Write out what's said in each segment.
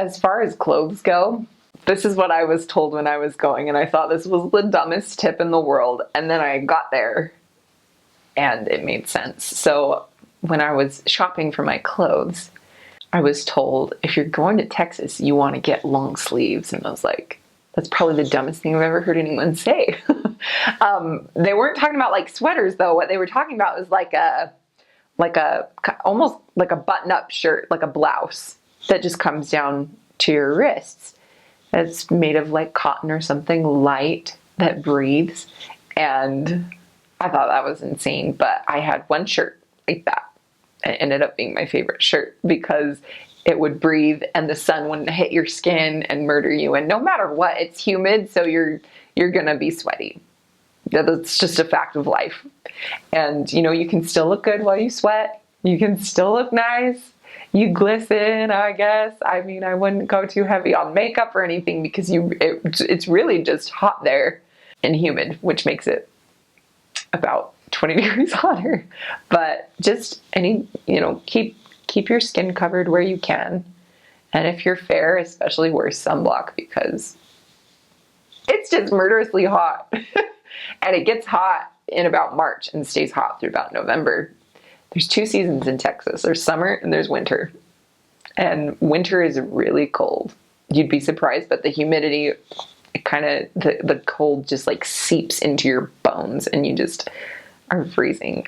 As far as clothes go, this is what I was told when I was going, and I thought this was the dumbest tip in the world. And then I got there and it made sense. So when I was shopping for my clothes, I was told, if you're going to Texas, you want to get long sleeves. And I was like, that's probably the dumbest thing I've ever heard anyone say. They weren't talking about like sweaters though. What they were talking about was like a almost like a button-up shirt, like a blouse that just comes down to your wrists. It's made of like cotton or something light that breathes. And I thought that was insane, but I had one shirt like that. It ended up being my favorite shirt because it would breathe and the sun wouldn't hit your skin and murder you. And no matter what, it's humid, so you're gonna be sweaty. That's just a fact of life. And you know, you can still look good while you sweat. You can still look nice. You glisten, I guess. I mean, I wouldn't go too heavy on makeup or anything because it's really just hot there and humid, which makes it about 20 degrees hotter. But just keep your skin covered where you can. And if you're fair, especially wear sunblock because it's just murderously hot. And it gets hot in about March and stays hot through about November. There's 2 seasons in Texas. There's summer and there's winter. And winter is really cold. You'd be surprised, but the humidity, the cold just like seeps into your bones and you just are freezing.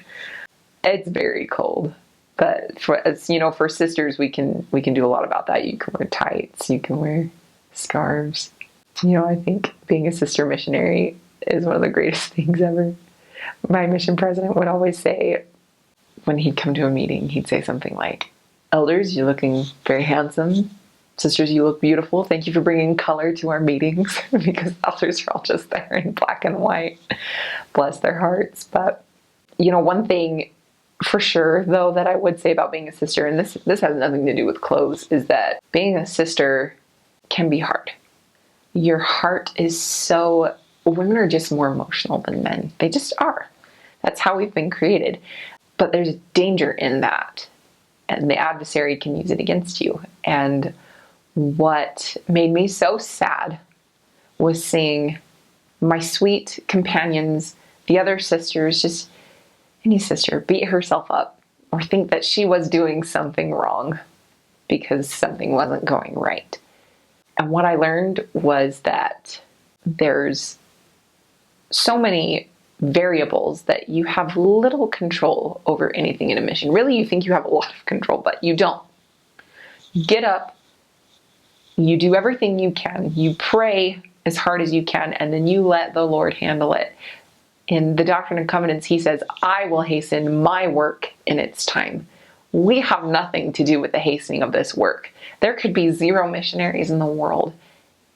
It's very cold. But for sisters, we can do a lot about that. You can wear tights, you can wear scarves. I think being a sister missionary is one of the greatest things ever. My mission president would always say, when he'd come to a meeting, he'd say something like, "Elders, you're looking very handsome. Sisters, you look beautiful. Thank you for bringing color to our meetings," because elders are all just there in black and white. Bless their hearts. But, one thing for sure, though, that I would say about being a sister, and this has nothing to do with clothes, is that being a sister can be hard. Your heart is so... Women are just more emotional than men. They just are. That's how we've been created. But there's danger in that. And the adversary can use it against you. And what made me so sad was seeing my sweet companions, the other sisters, just any sister, beat herself up or think that she was doing something wrong because something wasn't going right. And what I learned was that there's so many variables that you have little control over anything in a mission. Really, you think you have a lot of control, but you don't. Get up, you do everything you can, you pray as hard as you can, and then you let the Lord handle it. In the Doctrine and Covenants, he says, "I will hasten my work in its time." We have nothing to do with the hastening of this work. There could be 0 missionaries in the world,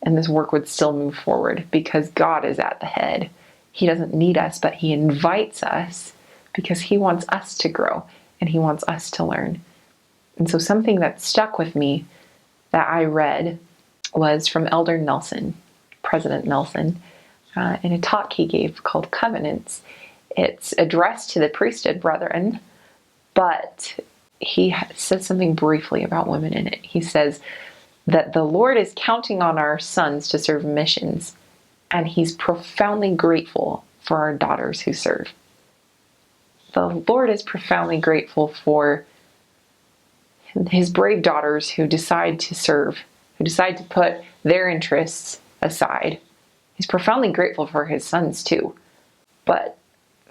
and this work would still move forward because God is at the head. He doesn't need us, but he invites us because he wants us to grow and he wants us to learn. And so something that stuck with me that I read was from Elder Nelson, President Nelson, in a talk he gave called Covenants. It's addressed to the priesthood brethren, but he says something briefly about women in it. He says that the Lord is counting on our sons to serve missions, and he's profoundly grateful for our daughters who serve. The Lord is profoundly grateful for his brave daughters who decide to serve, who decide to put their interests aside. He's profoundly grateful for his sons too, but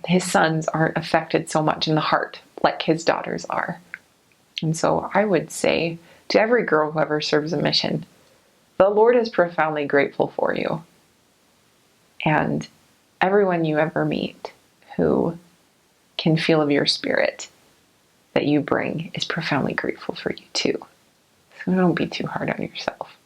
his sons aren't affected so much in the heart like his daughters are. And so I would say to every girl who ever serves a mission, the Lord is profoundly grateful for you. And everyone you ever meet who can feel of your spirit that you bring is profoundly grateful for you too. So don't be too hard on yourself.